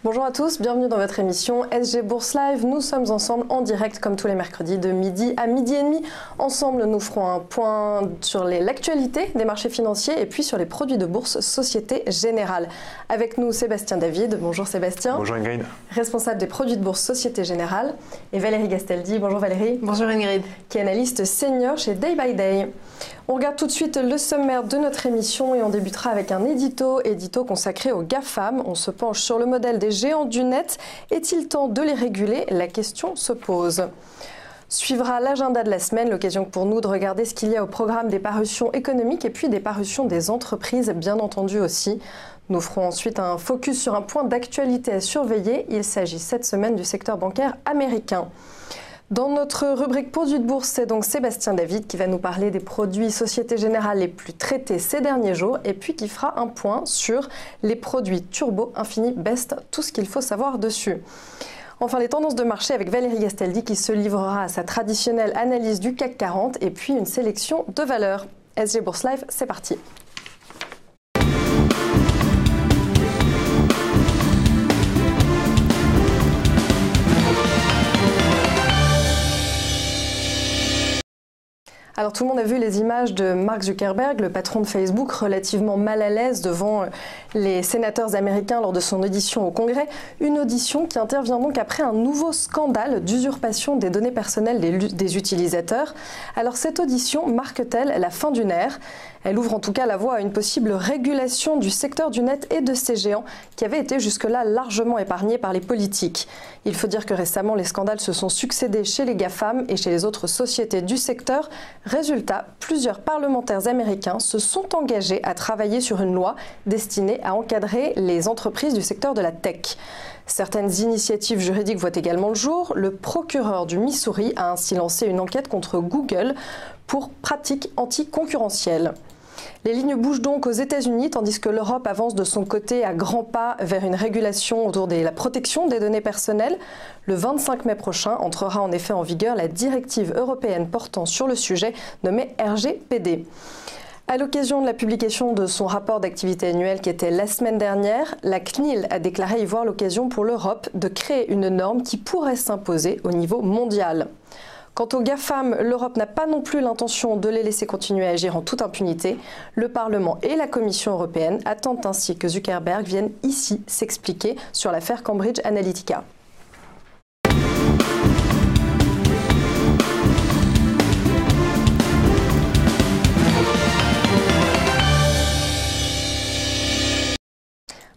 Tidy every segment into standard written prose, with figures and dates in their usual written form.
Bonjour à tous, bienvenue dans votre émission SG Bourse Live. Nous sommes ensemble en direct comme tous les mercredis de midi à midi et demi. Ensemble, nous ferons un point sur l'actualité des marchés financiers et puis sur les produits de bourse Société Générale. Avec nous, Sébastien David. Bonjour Sébastien. Bonjour Ingrid. Responsable des produits de bourse Société Générale. Et Valérie Gastaldi. Bonjour Valérie. Bonjour Ingrid. Qui est analyste senior chez Day by Day. On regarde tout de suite le sommaire de notre émission et on débutera avec un édito consacré aux GAFAM. On se penche sur le modèle des géants du net. Est-il temps de les réguler? La question se pose. Suivra l'agenda de la semaine, l'occasion pour nous de regarder ce qu'il y a au programme des parutions économiques et puis des parutions des entreprises, bien entendu aussi. Nous ferons ensuite un focus sur un point d'actualité à surveiller. Il s'agit cette semaine du secteur bancaire américain. Dans notre rubrique produits de bourse, c'est donc Sébastien David qui va nous parler des produits Société Générale les plus traités ces derniers jours et puis qui fera un point sur les produits Turbo, Infini, Best, tout ce qu'il faut savoir dessus. Enfin, les tendances de marché avec Valérie Gastaldi qui se livrera à sa traditionnelle analyse du CAC 40 et puis une sélection de valeurs. SG Bourse Live, c'est parti. Alors tout le monde a vu les images de Mark Zuckerberg, le patron de Facebook, relativement mal à l'aise devant les sénateurs américains lors de son audition au Congrès. Une audition qui intervient donc après un nouveau scandale d'usurpation des données personnelles des utilisateurs. Alors cette audition marque-t-elle la fin d'une ère ? Elle ouvre en tout cas la voie à une possible régulation du secteur du net et de ces géants qui avaient été jusque-là largement épargnés par les politiques. Il faut dire que récemment, les scandales se sont succédés chez les GAFAM et chez les autres sociétés du secteur. Résultat, plusieurs parlementaires américains se sont engagés à travailler sur une loi destinée à encadrer les entreprises du secteur de la tech. Certaines initiatives juridiques voient également le jour. Le procureur du Missouri a ainsi lancé une enquête contre Google pour pratiques anticoncurrentielles. Les lignes bougent donc aux États-Unis, tandis que l'Europe avance de son côté à grands pas vers une régulation autour de la protection des données personnelles. Le 25 mai prochain entrera en effet en vigueur la directive européenne portant sur le sujet nommée RGPD. À l'occasion de la publication de son rapport d'activité annuel qui était la semaine dernière, la CNIL a déclaré y voir l'occasion pour l'Europe de créer une norme qui pourrait s'imposer au niveau mondial. Quant aux GAFAM, l'Europe n'a pas non plus l'intention de les laisser continuer à agir en toute impunité. Le Parlement et la Commission européenne attendent ainsi que Zuckerberg vienne ici s'expliquer sur l'affaire Cambridge Analytica.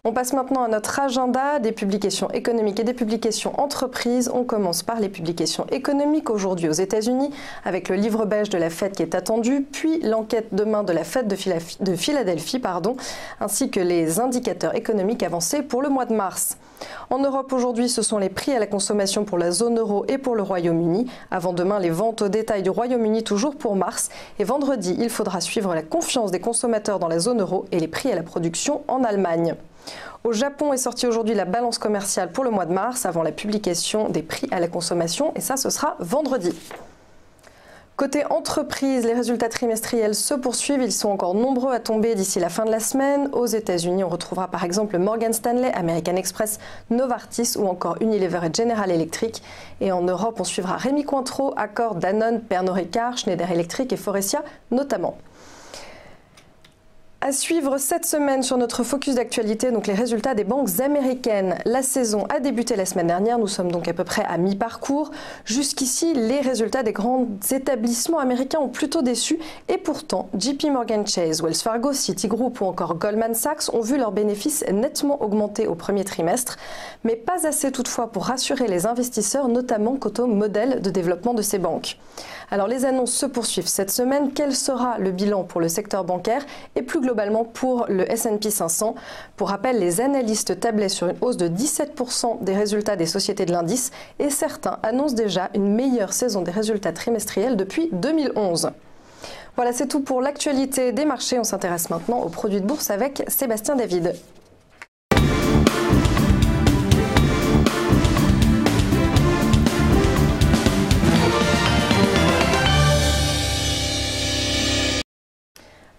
On passe maintenant à notre agenda des publications économiques et des publications entreprises. On commence par les publications économiques aujourd'hui aux États-Unis avec le livre beige de la Fed qui est attendu, puis l'enquête demain de la Fed de Philadelphie, ainsi que les indicateurs économiques avancés pour le mois de mars. En Europe aujourd'hui, ce sont les prix à la consommation pour la zone euro et pour le Royaume-Uni. Avant demain, les ventes au détail du Royaume-Uni toujours pour mars. Et vendredi, il faudra suivre la confiance des consommateurs dans la zone euro et les prix à la production en Allemagne. Au Japon est sortie aujourd'hui la balance commerciale pour le mois de mars avant la publication des prix à la consommation et ça ce sera vendredi. Côté entreprise, les résultats trimestriels se poursuivent, ils sont encore nombreux à tomber d'ici la fin de la semaine. Aux États-Unis, on retrouvera par exemple Morgan Stanley, American Express, Novartis ou encore Unilever et General Electric. Et en Europe, on suivra Rémy Cointreau, Accor, Danone, Pernod Ricard, Schneider Electric et Faurecia notamment. À suivre cette semaine sur notre focus d'actualité, donc les résultats des banques américaines. La saison a débuté la semaine dernière, nous sommes donc à peu près à mi-parcours. Jusqu'ici, les résultats des grands établissements américains ont plutôt déçu et pourtant, JP Morgan Chase, Wells Fargo, Citigroup ou encore Goldman Sachs ont vu leurs bénéfices nettement augmenter au premier trimestre, mais pas assez toutefois pour rassurer les investisseurs, notamment quant au modèle de développement de ces banques. Alors les annonces se poursuivent cette semaine. Quel sera le bilan pour le secteur bancaire et plus globalement pour le S&P 500 ? Pour rappel, les analystes tablaient sur une hausse de 17% des résultats des sociétés de l'indice et certains annoncent déjà une meilleure saison des résultats trimestriels depuis 2011. Voilà, c'est tout pour l'actualité des marchés. On s'intéresse maintenant aux produits de bourse avec Sébastien David.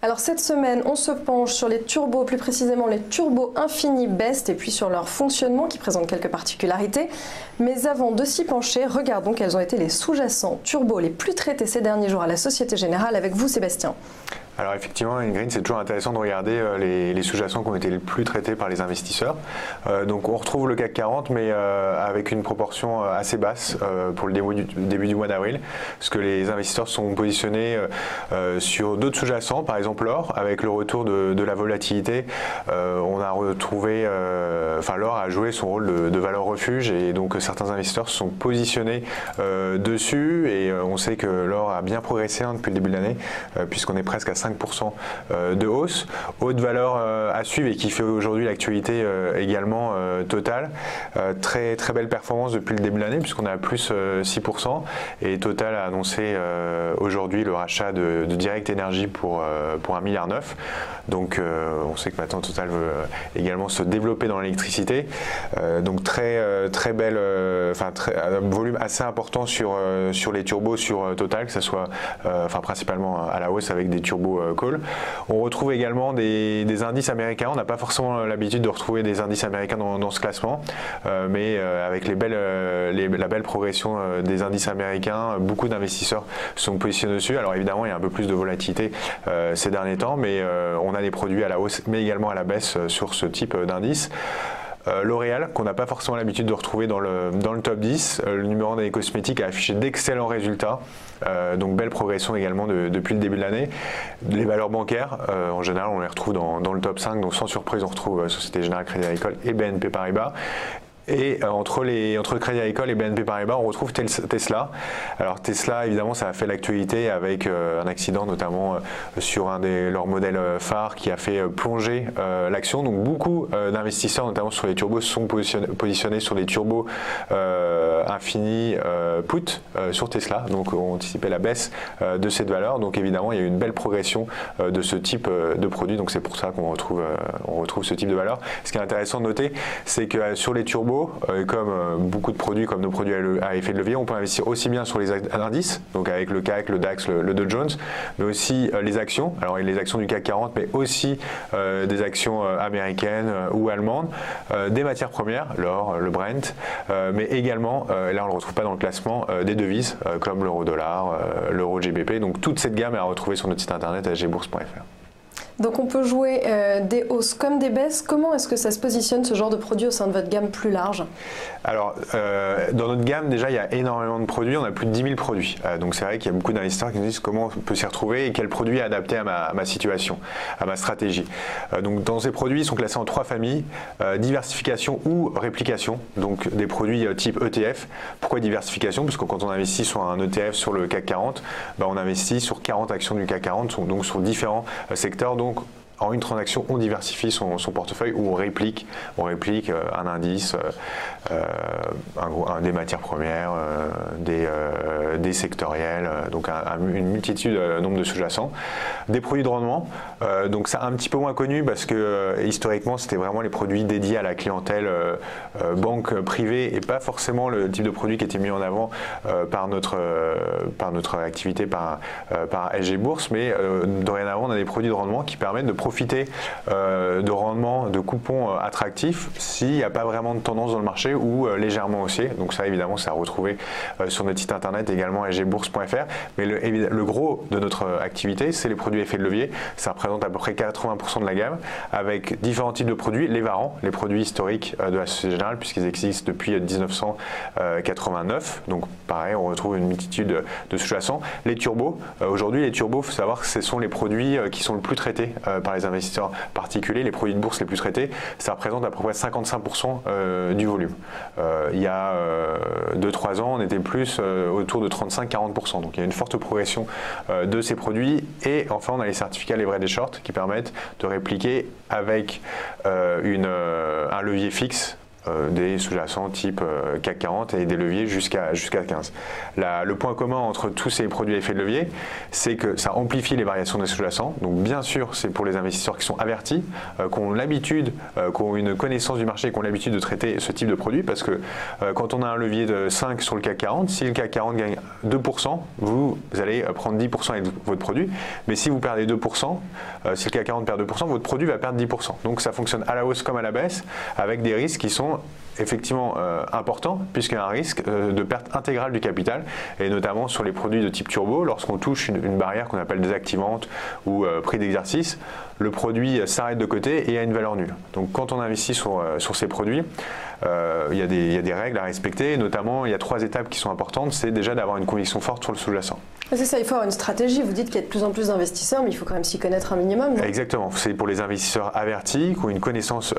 Alors cette semaine, on se penche sur les turbos, plus précisément les turbos Infini Best, et puis sur leur fonctionnement qui présente quelques particularités. Mais avant de s'y pencher, regardons quels ont été les sous-jacents turbos les plus traités ces derniers jours à la Société Générale avec vous, Sébastien. Alors effectivement, Ingrid, c'est toujours intéressant de regarder les sous-jacents qui ont été les plus traités par les investisseurs. Donc on retrouve le CAC 40, mais avec une proportion assez basse pour le début du mois d'avril, parce que les investisseurs sont positionnés sur d'autres sous-jacents, par exemple l'or, avec le retour de la volatilité. On a retrouvé, l'or a joué son rôle de valeur refuge, et donc certains investisseurs se sont positionnés dessus, et on sait que l'or a bien progressé depuis le début de l'année, puisqu'on est presque à 5% de hausse. Haute valeur à suivre et qui fait aujourd'hui l'actualité également Total. Très belle performance depuis le début de l'année puisqu'on est à plus 6% et Total a annoncé aujourd'hui le rachat de Direct Energy pour 1,9 milliard. Donc on sait que maintenant Total veut également se développer dans l'électricité. Donc très belle, un volume assez important sur les turbos sur Total, que ce soit principalement à la hausse avec des turbos call. On retrouve également des indices américains. On n'a pas forcément l'habitude de retrouver des indices américains dans ce classement, mais avec la belle progression des indices américains, beaucoup d'investisseurs sont positionnés dessus. Alors évidemment, il y a un peu plus de volatilité ces derniers temps, mais on a des produits à la hausse, mais également à la baisse sur ce type d'indice. L'Oréal, qu'on n'a pas forcément l'habitude de retrouver dans le top 10, le numéro 1 des cosmétiques a affiché d'excellents résultats, donc belle progression également depuis le début de l'année. Les valeurs bancaires, en général, on les retrouve dans le top 5, donc sans surprise, on retrouve Société Générale, Crédit Agricole et BNP Paribas. Et entre Crédit Agricole et BNP Paribas, on retrouve Tesla. Alors Tesla, évidemment, ça a fait l'actualité avec un accident, notamment sur un de leurs modèles phares qui a fait plonger l'action. Donc beaucoup d'investisseurs, notamment sur les turbos, se sont positionnés sur les turbos Infini Put sur Tesla. Donc on anticipait la baisse de cette valeur. Donc évidemment, il y a eu une belle progression de ce type de produit. Donc c'est pour ça qu'on retrouve ce type de valeur. Ce qui est intéressant de noter, c'est que sur les turbos, comme beaucoup de produits, comme nos produits à effet de levier, on peut investir aussi bien sur les indices, donc avec le CAC, le DAX, le Dow Jones, mais aussi les actions. Alors les actions du CAC 40, mais aussi des actions américaines ou allemandes, des matières premières, l'or, le Brent, mais également, là on ne le retrouve pas dans le classement, des devises comme l'euro-dollar, l'euro GBP. Donc toute cette gamme est à retrouver sur notre site internet sgbourse.fr. Donc on peut jouer des hausses comme des baisses. Comment est-ce que ça se positionne ce genre de produit au sein de votre gamme plus large? Alors dans notre gamme déjà il y a énormément de produits, on a plus de 10 000 produits. Donc c'est vrai qu'il y a beaucoup d'investisseurs qui nous disent comment on peut s'y retrouver et quel produit est adapté à ma situation, à ma stratégie. Donc dans ces produits ils sont classés en 3 familles, diversification ou réplication, donc des produits type ETF. Pourquoi diversification? Parce que quand on investit sur un ETF sur le CAC 40, on investit sur 40 actions du CAC 40, donc sur différents secteurs. Donc, en une transaction, on diversifie son portefeuille ou on réplique un indice, des matières premières, des sectoriels, donc une multitude, nombre de sous-jacents. Des produits de rendement, donc c'est un petit peu moins connu parce que historiquement c'était vraiment les produits dédiés à la clientèle banque privée et pas forcément le type de produit qui était mis en avant par notre activité, par SG Bourse, mais dorénavant on a des produits de rendement qui permettent de profiter de rendement, de coupons attractifs s'il n'y a pas vraiment de tendance dans le marché ou légèrement haussier. Donc ça évidemment c'est à retrouver sur notre site internet également sgbourse.fr. Mais le gros de notre activité c'est les produits effets de levier. Ça représente à peu près 80% de la gamme avec différents types de produits. Les varants, les produits historiques de la Société Générale puisqu'ils existent depuis 1989. Donc pareil on retrouve une multitude de sous-jacents. Les turbos, aujourd'hui les turbos, il faut savoir que ce sont les produits qui sont le plus traités par les investisseurs particuliers, les produits de bourse les plus traités, ça représente à peu près 55% du volume. Il y a 2-3 ans, on était plus autour de 35-40%. Donc il y a une forte progression de ces produits. Et enfin, on a les certificats leveraged et short qui permettent de répliquer avec un levier fixe des sous-jacents type CAC 40 et des leviers jusqu'à 15. Le point commun entre tous ces produits à effet de levier, c'est que ça amplifie les variations des sous-jacents. Donc bien sûr, c'est pour les investisseurs qui sont avertis, qui ont l'habitude, qui ont une connaissance du marché, qui ont l'habitude de traiter ce type de produit, parce que quand on a un levier de 5 sur le CAC 40, si le CAC 40 gagne 2%, vous allez prendre 10% avec votre produit, mais si vous perdez 2%, si le CAC 40 perd 2%, votre produit va perdre 10%. Donc ça fonctionne à la hausse comme à la baisse, avec des risques qui sont effectivement important, puisqu'il y a un risque de perte intégrale du capital, et notamment sur les produits de type turbo, lorsqu'on touche une barrière qu'on appelle désactivante ou prix d'exercice, le produit s'arrête de côté et a une valeur nulle. Donc quand on investit sur ces produits, il y a des règles à respecter, et notamment il y a 3 étapes qui sont importantes. C'est déjà d'avoir une conviction forte sur le sous-jacent. C'est ça, il faut avoir une stratégie. Vous dites qu'il y a de plus en plus d'investisseurs, mais il faut quand même s'y connaître un minimum. Non? Exactement, c'est pour les investisseurs avertis, qui ont une connaissance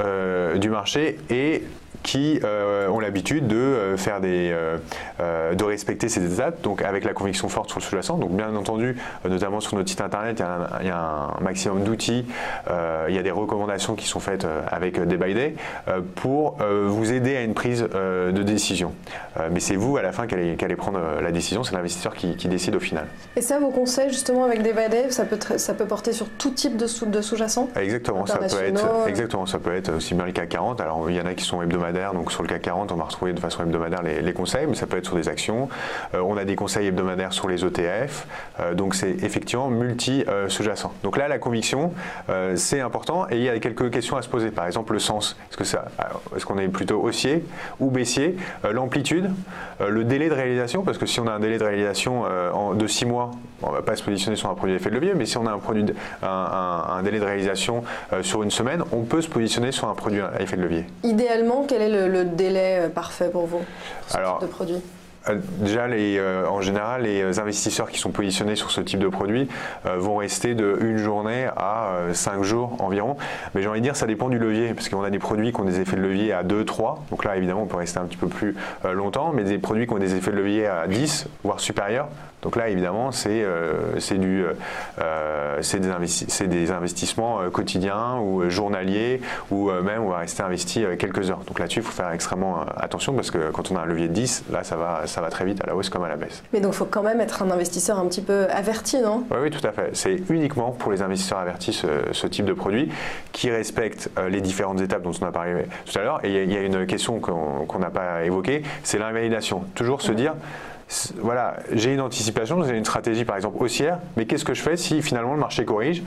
du marché et qui ont l'habitude de faire de respecter ces étapes, donc avec la conviction forte sur le sous-jacent. Donc bien entendu, notamment sur notre site internet, il y a un maximum d'outils, il y a des recommandations qui sont faites avec Day by Day pour vous aider à une prise de décision. Mais c'est vous à la fin qui allez prendre la décision, c'est l'investisseur qui décide au final. Et ça, vos conseils justement avec Day by Day, ça peut porter sur tout type de sous-jacent? Exactement, ça peut être aussi bien le CAC 40. Alors il y en a qui sont hebdomadaires. Donc sur le CAC 40, on va retrouver de façon hebdomadaire les conseils, mais ça peut être sur des actions. On a des conseils hebdomadaires sur les ETF. Donc c'est effectivement multi-sous-jacent. Donc là, la conviction, c'est important, et il y a quelques questions à se poser. Par exemple, le sens. Est-ce qu'on est plutôt haussier ou baissier? L'amplitude, le délai de réalisation, parce que si on a un délai de réalisation de 6 mois, on ne va pas se positionner sur un produit à effet de levier, mais si on a un délai de réalisation sur une semaine, on peut se positionner sur un produit à effet de levier. Idéalement, quel est le délai parfait pour vous, ce type de produit? Déjà, en général, les investisseurs qui sont positionnés sur ce type de produit vont rester de 1 journée à 5 jours environ. Mais j'ai envie de dire, ça dépend du levier, parce qu'on a des produits qui ont des effets de levier à 2, 3. Donc là, évidemment, on peut rester un petit peu plus longtemps, mais des produits qui ont des effets de levier à 10, voire supérieurs. Donc là, évidemment, c'est des investissements quotidiens ou journaliers, ou même on va rester investi quelques heures. Donc là-dessus, il faut faire extrêmement attention, parce que quand on a un levier de 10, là, ça va très vite à la hausse comme à la baisse. Mais donc il faut quand même être un investisseur un petit peu averti, non? Oui, tout à fait. C'est uniquement pour les investisseurs avertis ce type de produit, qui respectent les différentes étapes dont on a parlé tout à l'heure. Et il y a une question qu'on n'a pas évoquée, c'est l'invalidation. Toujours se dire, voilà, j'ai une anticipation, j'ai une stratégie par exemple haussière, mais qu'est-ce que je fais si finalement le marché corrige?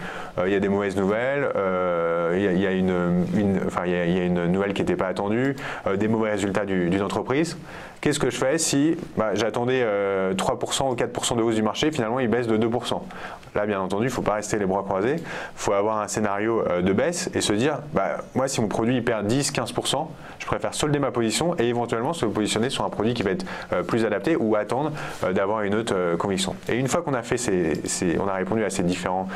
Il y a des mauvaises nouvelles, il y a une nouvelle qui n'était pas attendue, des mauvais résultats d'une entreprise. Qu'est-ce que je fais si j'attendais 3% ou 4% de hausse du marché, finalement il baisse de 2%? Là, bien entendu, il ne faut pas rester les bras croisés, il faut avoir un scénario de baisse et se dire, moi si mon produit perd 10-15%, je préfère solder ma position et éventuellement se positionner sur un produit qui va être plus adapté, ou attendre d'avoir une autre conviction. Et une fois qu'on a fait on a répondu à ces différentes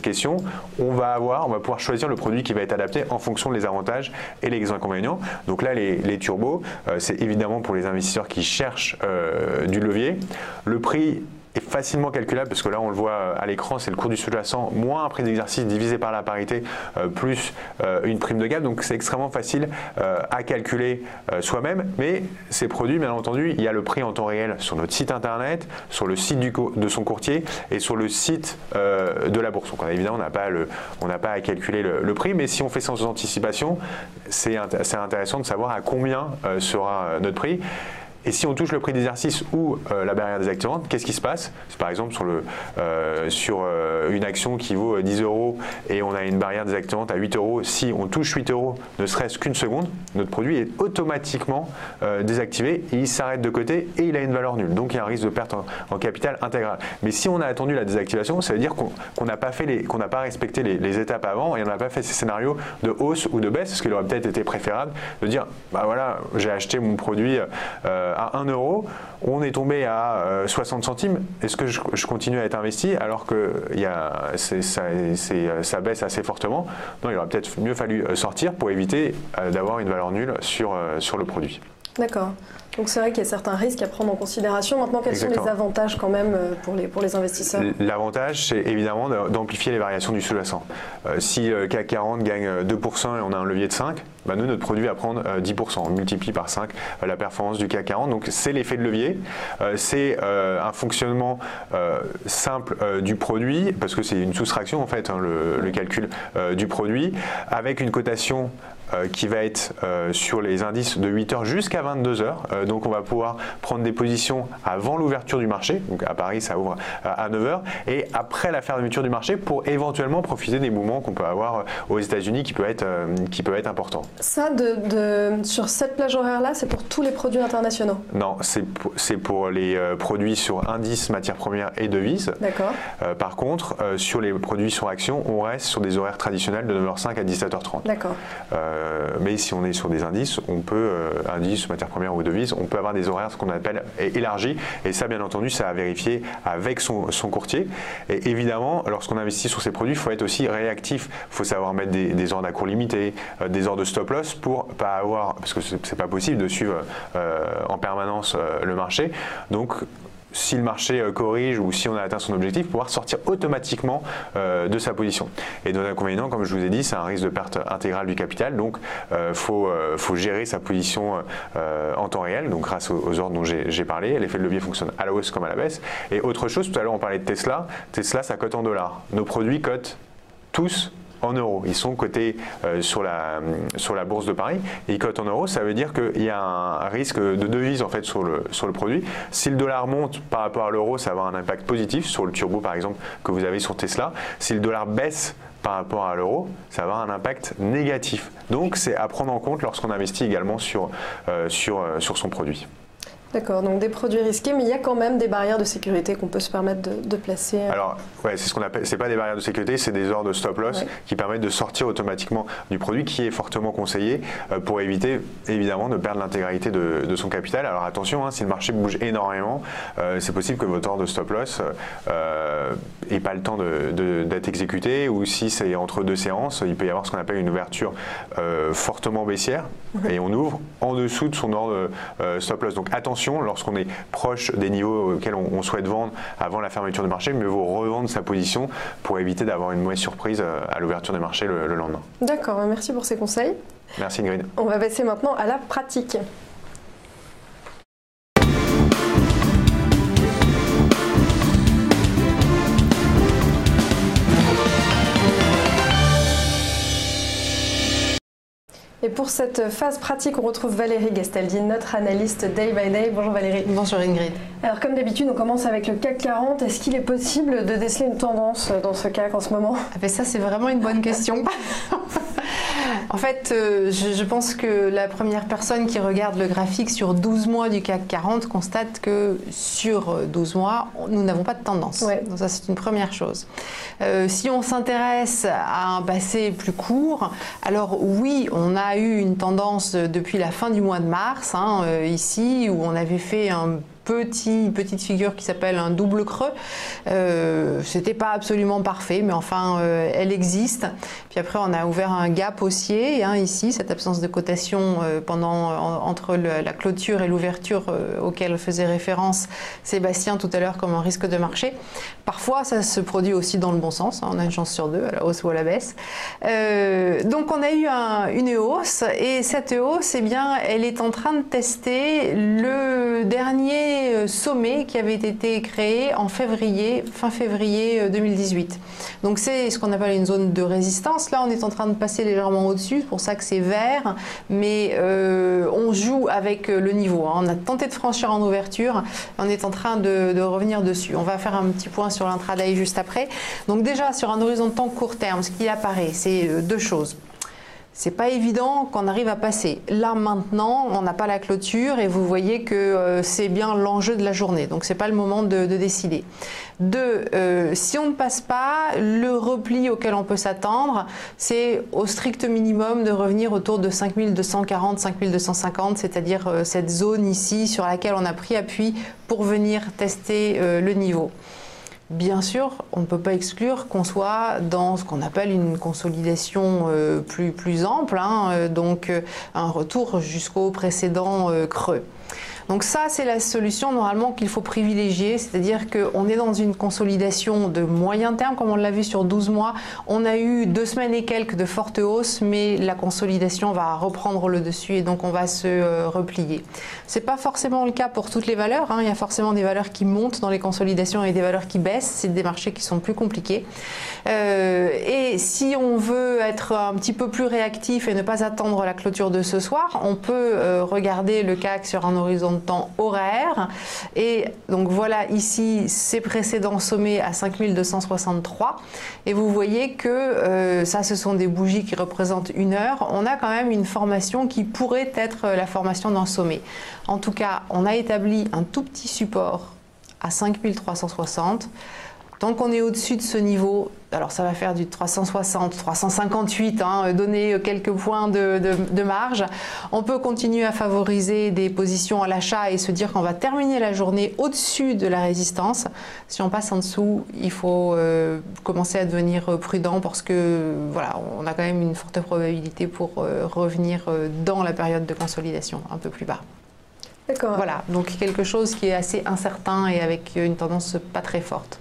questions, on va pouvoir choisir le produit qui va être adapté en fonction des avantages et les inconvénients. Donc là, les turbos, c'est évidemment pour les investisseurs qui cherchent du levier. Le prix est facilement calculable, parce que là on le voit à l'écran, c'est le cours du sous-jacent moins un prix d'exercice divisé par la parité plus une prime de gamme, donc c'est extrêmement facile à calculer soi-même. Mais ces produits, bien entendu, il y a le prix en temps réel sur notre site internet, sur le site de son courtier et sur le site de la bourse. Donc évidemment on n'a pas à calculer le prix, mais si on fait sans anticipation, c'est intéressant de savoir à combien sera notre prix. Et si on touche le prix d'exercice ou la barrière désactivante, qu'est-ce qui se passe? Par exemple, sur une action qui vaut 10 € et on a une barrière désactivante à 8 €, si on touche 8 €, ne serait-ce qu'une seconde, notre produit est automatiquement désactivé, il s'arrête de côté et il a une valeur nulle. Donc il y a un risque de perte en capital intégral. Mais si on a attendu la désactivation, ça veut dire qu'on n'a pas respecté les étapes avant, et on n'a pas fait ces scénarios de hausse ou de baisse, ce qui aurait peut-être été préférable de dire, voilà, j'ai acheté mon produit à 1 €, on est tombé à 60 centimes, est-ce que je continue à être investi alors que ça baisse assez fortement? Non, il aurait peut-être mieux fallu sortir pour éviter d'avoir une valeur nulle sur le produit. D'accord. Donc c'est vrai qu'il y a certains risques à prendre en considération. Maintenant, quels sont les avantages quand même pour les investisseurs? L'avantage, c'est évidemment d'amplifier les variations du sous-jacent. Si le CAC 40 gagne 2% et on a un levier de 5, bah nous, notre produit va prendre 10%. On multiplie par 5 la performance du CAC 40. Donc c'est l'effet de levier. C'est un fonctionnement simple du produit, parce que c'est une soustraction en fait, hein, le calcul du produit, avec une cotation qui va être sur les indices de 8h jusqu'à 22h. Donc on va pouvoir prendre des positions avant l'ouverture du marché. Donc à Paris, ça ouvre à 9h. Et après la fermeture du marché pour éventuellement profiter des mouvements qu'on peut avoir aux États-Unis qui peut être important. Ça, sur cette plage horaire-là, c'est pour tous les produits internationaux? Non, c'est pour les produits sur indices, matières premières et devises. D'accord. Par contre, sur les produits sur actions, on reste sur des horaires traditionnels de 9h05 à 17h30. D'accord. Mais si on est sur des indices, on peut, indices, matières premières ou devises, on peut avoir des horaires, ce qu'on appelle élargis. Et ça, bien entendu, ça à vérifier avec son courtier. Et évidemment, lorsqu'on investit sur ces produits, il faut être aussi réactif. Il faut savoir mettre des ordres à court limité, des ordres de stop loss pour pas avoir, parce que c'est pas possible de suivre en permanence le marché. Donc, si le marché corrige ou si on a atteint son objectif, pouvoir sortir automatiquement de sa position. Et dans l'inconvénient, comme je vous ai dit, c'est un risque de perte intégrale du capital, donc faut gérer sa position en temps réel, donc grâce aux ordres dont j'ai parlé. L'effet de levier fonctionne à la hausse comme à la baisse. Et autre chose, tout à l'heure on parlait de Tesla. Tesla, ça cote en dollars. Nos produits cotent tous en euros. Ils sont cotés sur la bourse de Paris et ils cotent en euros. Ça veut dire qu'il y a un risque de devise en fait sur le produit. Si le dollar monte par rapport à l'euro, ça va avoir un impact positif sur le turbo par exemple que vous avez sur Tesla. Si le dollar baisse par rapport à l'euro, ça va avoir un impact négatif. Donc c'est à prendre en compte lorsqu'on investit également sur son produit. D'accord, donc des produits risqués, mais il y a quand même des barrières de sécurité qu'on peut se permettre de placer. Alors, ouais, c'est ce qu'on appelle, c'est pas des barrières de sécurité, c'est des ordres de stop loss qui permettent de sortir automatiquement du produit, qui est fortement conseillé pour éviter évidemment de perdre l'intégralité de son capital. Alors attention, hein, si le marché bouge énormément, c'est possible que votre ordre de stop loss n'ait pas le temps d'être exécuté, ou si c'est entre deux séances, il peut y avoir ce qu'on appelle une ouverture fortement baissière et on ouvre en dessous de son ordre stop loss. Donc attention, lorsqu'on est proche des niveaux auxquels on souhaite vendre avant la fermeture du marché, mieux vaut revendre sa position pour éviter d'avoir une mauvaise surprise à l'ouverture du marché le lendemain. D'accord, merci pour ces conseils. Merci Ingrid. On va passer maintenant à la pratique. Et pour cette phase pratique, on retrouve Valérie Gastaldine, notre analyste Day by Day. Bonjour Valérie. Bonjour Ingrid. Alors comme d'habitude, on commence avec le CAC 40. Est-ce qu'il est possible de déceler une tendance dans ce CAC en ce moment? Ça, c'est vraiment une bonne question. En fait, je pense que la première personne qui regarde le graphique sur 12 mois du CAC 40 constate que sur 12 mois, nous n'avons pas de tendance. Ouais. Donc ça, c'est une première chose. Si on s'intéresse à un passé plus court, alors oui, on a eu une tendance depuis la fin du mois de mars, ici, où on avait fait une petite figure qui s'appelle un double creux. C'était pas absolument parfait, mais enfin elle existe. Puis après on a ouvert un gap haussier ici, cette absence de cotation entre la clôture et l'ouverture auquel faisait référence Sébastien tout à l'heure comme un risque de marché. Parfois ça se produit aussi dans le bon sens, on a une chance sur deux, à la hausse ou à la baisse. Donc on a eu une hausse, et cette hausse, elle est en train de tester le dernier sommet qui avait été créé en fin février 2018. Donc c'est ce qu'on appelle une zone de résistance. Là, on est en train de passer légèrement au-dessus, c'est pour ça que c'est vert, mais on joue avec le niveau. On a tenté de franchir en ouverture, on est en train de revenir dessus. On va faire un petit point sur l'intraday juste après. Donc déjà, sur un horizon de temps court terme, ce qui apparaît, c'est deux choses. C'est pas évident qu'on arrive à passer. Là maintenant, on n'a pas la clôture et vous voyez que c'est bien l'enjeu de la journée. Donc c'est pas le moment de décider. Deux, si on ne passe pas, le repli auquel on peut s'attendre, c'est au strict minimum de revenir autour de 5240, 5250, c'est-à-dire cette zone ici sur laquelle on a pris appui pour venir tester le niveau. Bien sûr, on ne peut pas exclure qu'on soit dans ce qu'on appelle une consolidation plus ample, hein, donc un retour jusqu'au précédent creux. Donc ça, c'est la solution normalement qu'il faut privilégier, c'est-à-dire qu'on est dans une consolidation de moyen terme, comme on l'a vu sur 12 mois. On a eu 2 semaines et quelques de fortes hausses, mais la consolidation va reprendre le dessus et donc on va se replier. Ce n'est pas forcément le cas pour toutes les valeurs, hein. Il y a forcément des valeurs qui montent dans les consolidations et des valeurs qui baissent. C'est des marchés qui sont plus compliqués. Et si on veut être un petit peu plus réactif et ne pas attendre la clôture de ce soir, on peut regarder le CAC sur un horizon de temps horaire. Et donc voilà ici ces précédents sommets à 5263. Et vous voyez que ça, ce sont des bougies qui représentent 1 heure. On a quand même une formation qui pourrait être la formation d'un sommet. En tout cas, on a établi un tout petit support à 5360. Tant qu'on est au-dessus de ce niveau, alors ça va faire du 360, 358, hein, donner quelques points de marge. On peut continuer à favoriser des positions à l'achat et se dire qu'on va terminer la journée au-dessus de la résistance. Si on passe en dessous, il faut commencer à devenir prudent parce que voilà, on a quand même une forte probabilité pour revenir dans la période de consolidation un peu plus bas. D'accord. Voilà, donc quelque chose qui est assez incertain et avec une tendance pas très forte.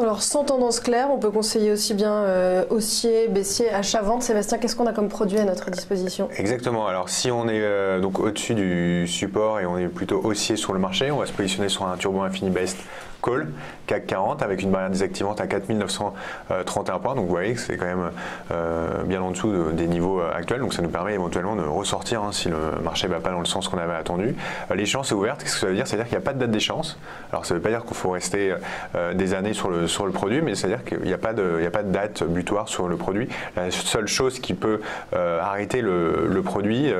Alors, sans tendance claire, on peut conseiller aussi bien haussier, baissier, achat-vente. Sébastien, qu'est-ce qu'on a comme produit à notre disposition? Exactement. Alors, si on est donc au-dessus du support et on est plutôt haussier sur le marché, on va se positionner sur un Turbo Infini Best Call, CAC 40, avec une barrière désactivante à 4931 points. Donc, vous voyez que c'est quand même bien en dessous des niveaux actuels. Donc, ça nous permet éventuellement de ressortir hein, si le marché ne va pas dans le sens qu'on avait attendu. L'échéance est ouverte. Qu'est-ce que ça veut dire? C'est-à-dire qu'il n'y a pas de date d'échéance. Alors, ça ne veut pas dire qu'il faut rester des années sur le produit, mais c'est-à-dire qu'il n'y a pas de date butoir sur le produit. La seule chose qui peut arrêter le produit,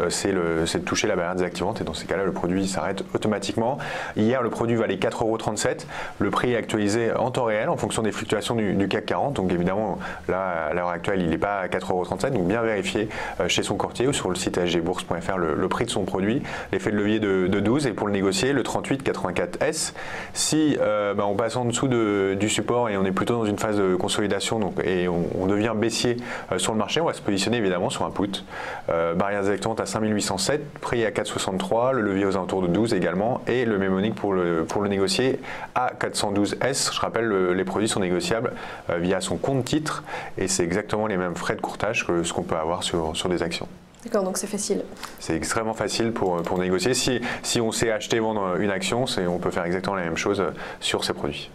c'est de toucher la barrière désactivante. Et dans ces cas-là, le produit s'arrête automatiquement. Hier, le produit valait 4,37 €. Le prix est actualisé en temps réel en fonction des fluctuations du CAC 40. Donc évidemment, là, à l'heure actuelle, il n'est pas à 4,37 €. Donc bien vérifier chez son courtier ou sur le site sgbourse.fr le prix de son produit. L'effet de levier de 12 et pour le négocier, le 3884S. Si on passe en dessous du support et on est plutôt dans une phase de consolidation et on devient baissier sur le marché, on va se positionner évidemment sur un put. Barrière désactivante à 5807, prix à 4,63, le levier aux alentours de 12 également et le mémonique pour le négocier à 412S. Je rappelle, les produits sont négociables via son compte titre et c'est exactement les mêmes frais de courtage que ce qu'on peut avoir sur des actions. D'accord, donc c'est facile. C'est extrêmement facile pour négocier. Si on sait acheter, vendre une action, on peut faire exactement la même chose sur ces produits.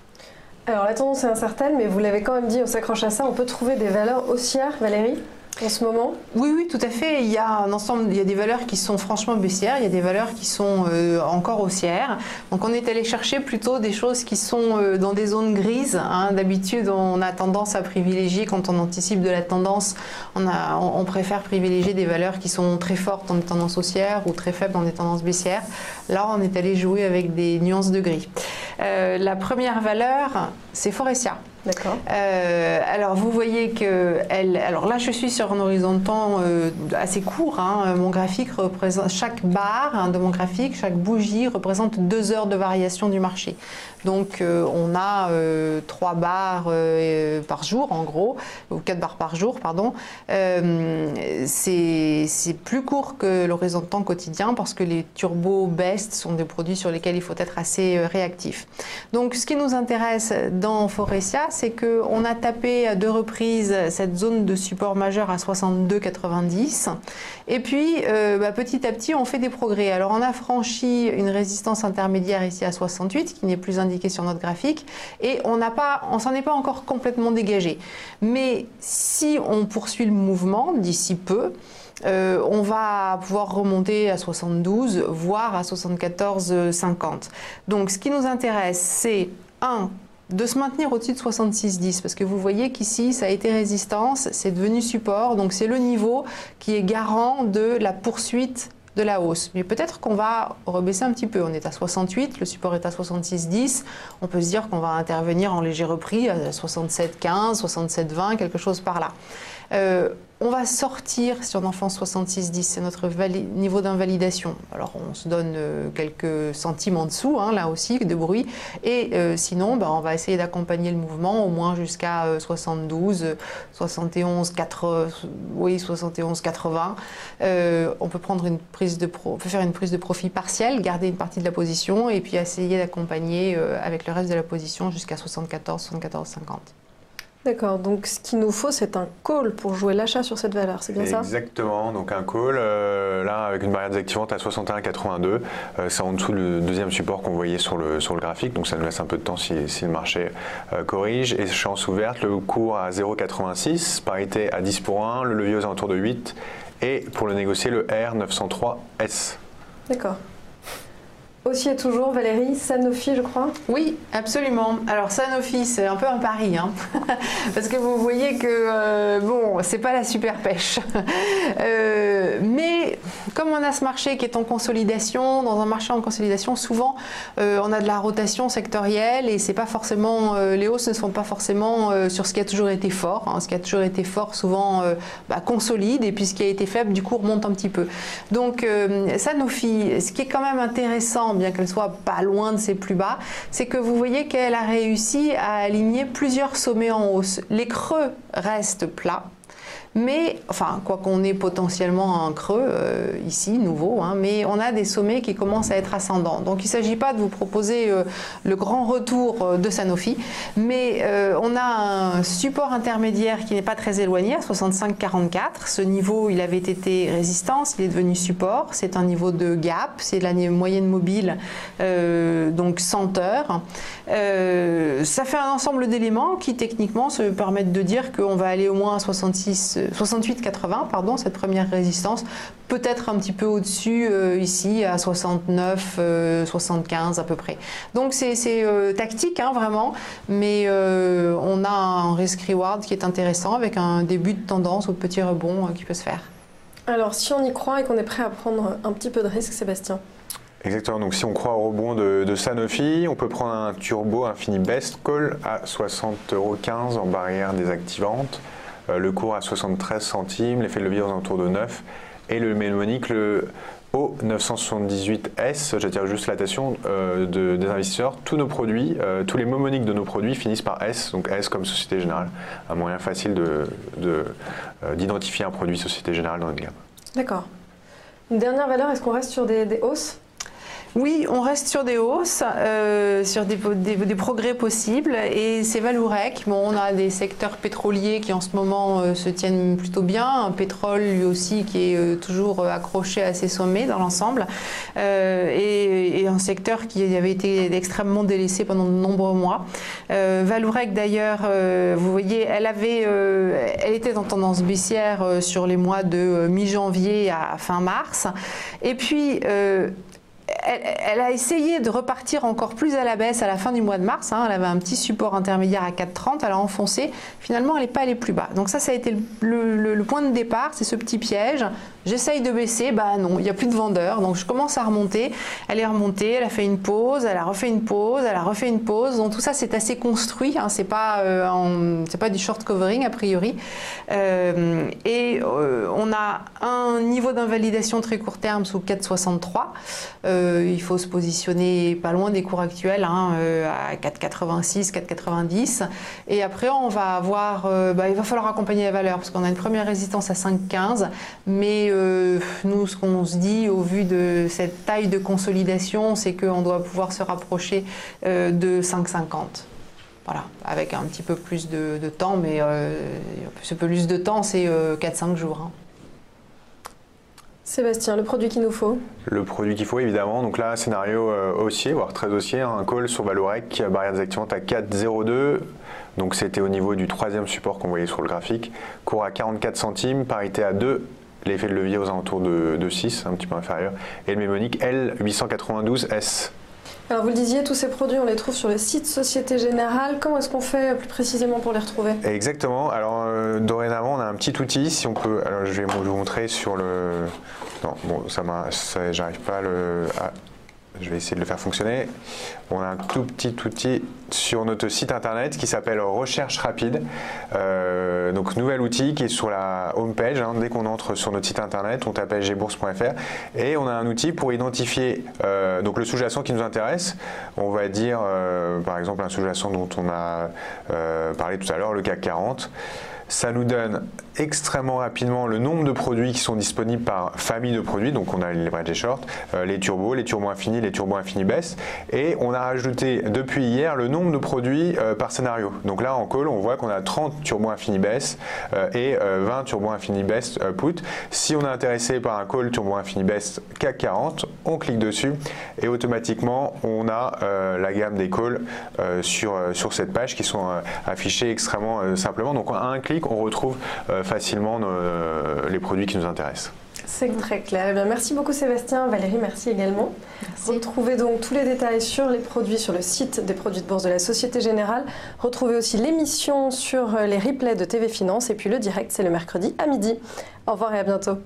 Alors la tendance est incertaine, mais vous l'avez quand même dit, on s'accroche à ça. On peut trouver des valeurs haussières, Valérie, en ce moment? Oui, tout à fait. Il y a un ensemble, il y a des valeurs qui sont franchement baissières, il y a des valeurs qui sont encore haussières. Donc on est allé chercher plutôt des choses qui sont dans des zones grises. Hein. D'habitude, on a tendance à privilégier, quand on anticipe de la tendance, on préfère privilégier des valeurs qui sont très fortes dans des tendances haussières ou très faibles dans des tendances baissières. Là, on est allé jouer avec des nuances de gris. La première valeur, c'est Forestia. D'accord. Alors vous voyez que alors là je suis sur un horizon de temps assez court. Hein. Mon graphique représente chaque barre de mon graphique, chaque bougie représente 2 heures de variation du marché. Donc on a 3 barres par jour en gros, ou 4 barres par jour, pardon. C'est plus court que l'horizon de temps quotidien parce que les Turbo Best sont des produits sur lesquels il faut être assez réactif. Donc ce qui nous intéresse dans Forestia, c'est qu'on a tapé à 2 reprises cette zone de support majeur à 62,90 et puis petit à petit on fait des progrès. Alors on a franchi une résistance intermédiaire ici à 68 qui n'est plus indiquée sur notre graphique et on s'en est pas encore complètement dégagé. Mais si on poursuit le mouvement d'ici peu, on va pouvoir remonter à 72 voire à 74,50. Donc ce qui nous intéresse, c'est de se maintenir au-dessus de 66,10 parce que vous voyez qu'ici ça a été résistance, c'est devenu support, donc c'est le niveau qui est garant de la poursuite de la hausse. Mais peut-être qu'on va rebaisser un petit peu. On est à 68, le support est à 66,10. On peut se dire qu'on va intervenir en léger repris à 67,15, 67,20, quelque chose par là. On va sortir sur l'enfant 6610, c'est notre niveau d'invalidation. Alors on se donne quelques centimes en dessous, hein, là aussi, de bruit. Et sinon, on va essayer d'accompagner le mouvement au moins jusqu'à 72, 71, 80. Oui, 71, 80. On peut prendre une prise de faire une prise de profit partielle, garder une partie de la position et puis essayer d'accompagner avec le reste de la position jusqu'à 74, 74, 50. D'accord, donc ce qu'il nous faut, c'est un call pour jouer l'achat sur cette valeur, c'est bien ça? Exactement, donc un call, là avec une barrière désactivante à 61,82, c'est en dessous du deuxième support qu'on voyait sur le graphique, donc ça nous laisse un peu de temps si le marché corrige. Échéance ouverte, le cours à 0,86, parité à 10 pour 1, le levier aux alentours de 8, et pour le négocier, le R903S. D'accord. Aussi et toujours, Valérie, Sanofi, je crois? Oui, absolument. Alors Sanofi, c'est un peu un pari, hein parce que vous voyez que, bon, c'est pas la super pêche. Mais comme on a ce marché qui est en consolidation, dans un marché en consolidation, souvent, on a de la rotation sectorielle et c'est pas forcément, les hausses ne sont pas forcément sur ce qui a toujours été fort. Hein. Ce qui a toujours été fort, souvent, consolide et puis ce qui a été faible, du coup, remonte un petit peu. Donc, Sanofi, ce qui est quand même intéressant, bien qu'elle soit pas loin de ses plus bas, c'est que vous voyez qu'elle a réussi à aligner plusieurs sommets en hausse. Les creux restent plats. Mais, enfin, quoi qu'on ait potentiellement un creux ici, nouveau, hein, mais on a des sommets qui commencent à être ascendants. Donc il ne s'agit pas de vous proposer le grand retour de Sanofi, mais on a un support intermédiaire qui n'est pas très éloigné, à 65,44. Ce niveau, il avait été résistance, il est devenu support. C'est un niveau de gap, c'est la moyenne mobile, donc 100 heures. Ça fait un ensemble d'éléments qui, techniquement, se permettent de dire qu'on va aller au moins à 68,80, pardon, cette première résistance, peut-être un petit peu au-dessus ici à 69, 75 à peu près. Donc c'est tactique, hein, vraiment, mais on a un risk-reward qui est intéressant avec un début de tendance ou de petit rebond qui peut se faire. Alors si on y croit et qu'on est prêt à prendre un petit peu de risque, Sébastien? Exactement, donc si on croit au rebond de Sanofi, on peut prendre un turbo infini best call à 60,15 € en barrière désactivante. Le cours à 73 centimes, l'effet de levier aux alentours de 9 et le mnémonique, le O978S, j'attire juste l'attention des investisseurs, tous nos produits, tous les mnémoniques de nos produits finissent par S, donc S comme Société Générale, un moyen facile d'identifier un produit Société Générale dans notre gamme. D'accord. Une dernière valeur, est-ce qu'on reste sur des hausses? Oui, on reste sur des hausses, sur des progrès possibles et c'est Vallourec. Bon, on a des secteurs pétroliers qui en ce moment se tiennent plutôt bien, un pétrole lui aussi qui est toujours accroché à ses sommets dans l'ensemble et un secteur qui avait été extrêmement délaissé pendant de nombreux mois. Vallourec d'ailleurs, vous voyez, elle était en tendance baissière sur les mois de mi-janvier à fin mars et puis elle a essayé de repartir encore plus à la baisse à la fin du mois de mars. Hein. Elle avait un petit support intermédiaire à 4,30. Elle a enfoncé. Finalement, elle n'est pas allée plus bas. Donc ça a été le point de départ. C'est ce petit piège. J'essaye de baisser. Bah non, il n'y a plus de vendeurs. Donc je commence à remonter. Elle est remontée. Elle a fait une pause. Elle a refait une pause. Elle a refait une pause. Donc tout ça, c'est assez construit. Hein. C'est pas du short covering a priori. On a un niveau d'invalidation très court terme sous 4,63. Il faut se positionner pas loin des cours actuels, hein, à 4,86, 4,90. Et après, on va avoir, il va falloir accompagner la valeur parce qu'on a une première résistance à 5,15. Mais nous, ce qu'on se dit au vu de cette taille de consolidation, c'est qu'on doit pouvoir se rapprocher de 5,50. Voilà, avec un petit peu plus de temps, mais ce peu plus de temps, c'est 4-5 jours. Hein. Sébastien, le produit qu'il nous faut? Le produit qu'il faut, évidemment. Donc là, scénario haussier, voire très haussier, un call sur Vallourec, barrière désactivante à 4,02. Donc c'était au niveau du troisième support qu'on voyait sur le graphique. Cours à 44 centimes, parité à 2. L'effet de levier aux alentours de 6, un petit peu inférieur. Et le mnémonique L892S. Alors vous le disiez, tous ces produits, on les trouve sur le site Société Générale. Comment est-ce qu'on fait plus précisément pour les retrouver? Exactement. Alors dorénavant, on a un petit outil, si on peut. Alors je vais vous montrer sur le. Non, bon, j'arrive pas à je vais essayer de le faire fonctionner. On a un tout petit outil sur notre site internet qui s'appelle Recherche rapide. Donc nouvel outil qui est sur la home page. Dès qu'on entre sur notre site internet, on tape sgbourse.fr et on a un outil pour identifier donc le sous-jacent qui nous intéresse. On va dire par exemple un sous-jacent dont on a parlé tout à l'heure, le CAC 40. Ça nous donne extrêmement rapidement le nombre de produits qui sont disponibles par famille de produits. Donc on a les leverage et short, les turbos infinis, les turbos infinis baisse. Et on a rajouté depuis hier le nombre de produits par scénario. Donc là en call, on voit qu'on a 30 turbos infinis baisse et 20 turbos infinis baisse put. Si on est intéressé par un call turbo infini baisse CAC 40, on clique dessus et automatiquement on a la gamme des calls sur cette page qui sont affichés extrêmement simplement. Donc à un clic, on retrouve facilement les produits qui nous intéressent. C'est très clair. Eh bien, merci beaucoup Sébastien. Valérie, merci également. Merci. Retrouvez donc tous les détails sur les produits sur le site des produits de bourse de la Société Générale. Retrouvez aussi l'émission sur les replays de TV Finance et puis le direct, c'est le mercredi à midi. Au revoir et à bientôt.